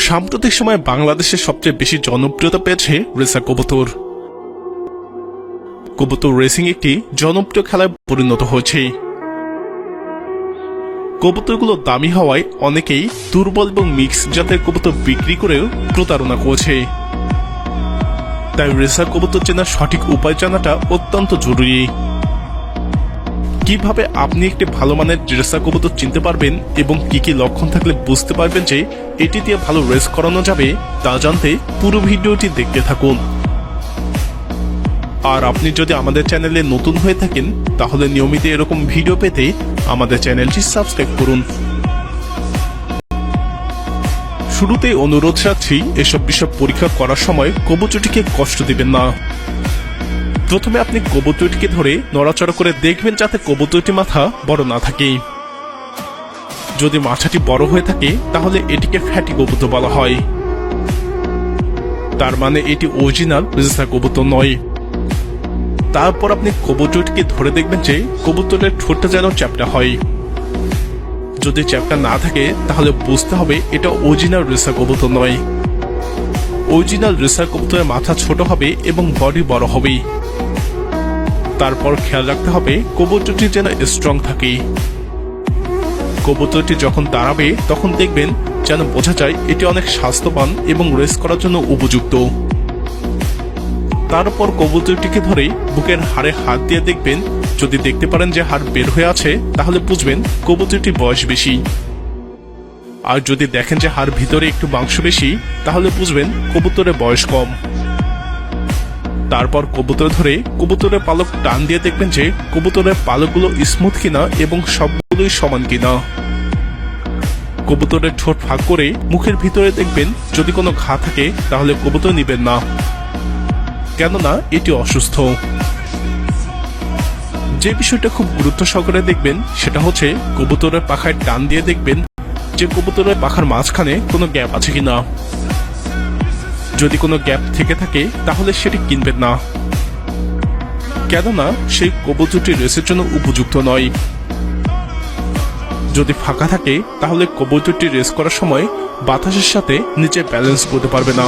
সাম্প্রতিক সময়ে বাংলাদেশে সবচেয়ে বেশি জনপ্রিয়তা পেয়েছে রেসার কবুতর। কবুতর রেসিং একটি জনপ্রিয় খেলায় পরিণত হয়েছে। কবুতরগুলো দামি হওয়ায় অনেকেই দুর্বল এবং মিক্স জাতের কবুতর বিক্রি করেও প্রতারণা করছে। তাই রেসার কবুতর চেনার সঠিক উপায় জানাটা অত্যন্ত জরুরি। কিভাবে আপনি একটি ভালো মানের রেসার কবুতর চিনতে পারবেন এবং কি কি লক্ষণ থাকলে বুঝতে পারবেন যে এটি দিয়ে ভালো রেস করানো যাবে, তা জানতে পুরো ভিডিওটি দেখতে থাকুন। আর আপনি যদি আমাদের চ্যানেলে নতুন হয়ে থাকেন তাহলে নিয়মিত এরকম ভিডিও পেতে আমাদের চ্যানেলটি সাবস্ক্রাইব করুন। শুরুতেই অনুরোধ রাখছি, এসব বিষয় পরীক্ষা করার সময় কবুতরটিকে কষ্ট দিবেন না। প্রথমে আপনি কবুতরটিকে ধরে নড়াচড়া করে দেখবেন যাতে কবুতরটির মাথা বড় না থাকে। যদি মাথাটি বড় হয়ে থাকে তাহলে এটিকে ফ্যাটি কবুতর বলা হয়। তার মানে এটি অরিজিনাল রেসার কবুতর নয়। তারপর আপনি কবুতরটিকে ধরে দেখবেন যে কবুতরের ঠোঁটটা যেন চ্যাপ্টা হয়। যদি চ্যাপ্টা না থাকে তাহলে বুঝতে হবে এটা অরিজিনাল রেসার কবুতর নয়। অরিজিনাল রেসার কবুতরের মাথা ছোট হবে এবং বডি বড় হবে। তারপর খেয়াল রাখতে হবে কবুতরটি যেন স্ট্রং থাকে। কবুতরটি যখন দাঁড়াবে তখন দেখবেন যেন বোঝা যায় এটি অনেক স্বাস্থ্যবান এবং রেস করার জন্য উপযুক্ত। তারপর কবুতরটিকে ধরে বুকের হাড়ে হাত দিয়ে দেখবেন। যদি দেখতে পারেন যে হাড় বের হয়ে আছে তাহলে বুঝবেন কবুতরটির বয়স বেশি। আর যদি দেখেন যে হাড় ভিতরে একটু মাংস বেশি তাহলে বুঝবেন কবুতরের বয়স কম। তারপর কবুতর ধরে কবুতরের পালক টান দিয়ে দেখবেন যে কবুতরের পালকগুলো স্মুথ কিনা এবং সবগুলোই সমান কিনা। কবুতরের ঠোঁট ফাঁক করে মুখের ভিতরে দেখবেন যদি কোনো ঘা থাকে তাহলে কবুতর নিবেন না, কেননা এটি অসুস্থ। যে বিষয়টা খুব গুরুত্ব সহকারে দেখবেন সেটা হচ্ছে কবুতরের পাখায় টান দিয়ে দেখবেন যে কবুতরের পাখার মাঝখানে কোনো গ্যাপ আছে কিনা। যদি কোনো গ্যাপ থেকে থাকে তাহলে সেটি কিনবেন না, কেননা সেই কবুতরটি রেসের জন্য উপযুক্ত নয়। যদি ফাঁকা থাকে তাহলে কবুতরটি রেস করার সময় বাতাসের সাথে নিচে ব্যালেন্স করতে পারবে না।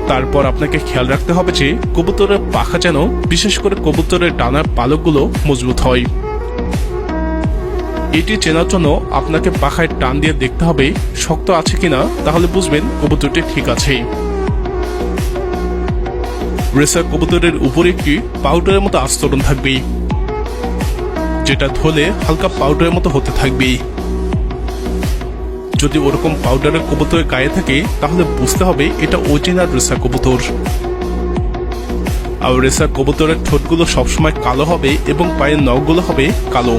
তারপর আপনাকে খেয়াল রাখতে হবে যে কবুতরের পাখা যেন, বিশেষ করে কবুতরের ডানার পালকগুলো মজবুত হয়। এটি চেনার জন্য আপনাকে পাখায় টান দিয়ে দেখতে হবে শক্ত আছে কিনা, তাহলে বুঝবেন কবুতরটি ঠিক আছে। রেসার কবুতরের উপরে একটি পাউডারের মতো আস্তরণ থাকবে, যেটা ধুলে হালকা পাউডারের মতো হতে থাকবে। যদি ওরকম পাউডারের কবুতরের গায়ে থাকে তাহলে বুঝতে হবে এটা অরিজিনাল রেসার কবুতর। আর রেসার কবুতরের ঠোঁটগুলো সবসময় কালো হবে এবং পায়ের নখগুলো হবে কালো।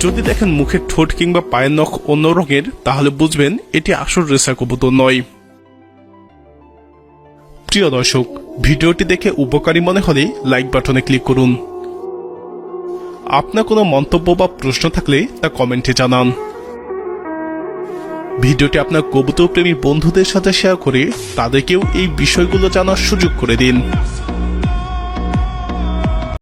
যদি দেখেন মুখের ঠোঁট কিংবা পায়ের নখ অন্য রঙের তাহলে বুঝবেন এটি আসল রেসার কবুতর নয়। প্রিয় দর্শক, ভিডিওটি দেখে উপকারী মনে হলে লাইক বাটনে ক্লিক করুন। আপনার কোনো মন্তব্য বা প্রশ্ন থাকলে তা কমেন্টে জানান। ভিডিওটি আপনার কবুতর প্রেমী বন্ধুদের সাথে শেয়ার করে তাদেরকেও এই বিষয়গুলো জানার সুযোগ করে দিন।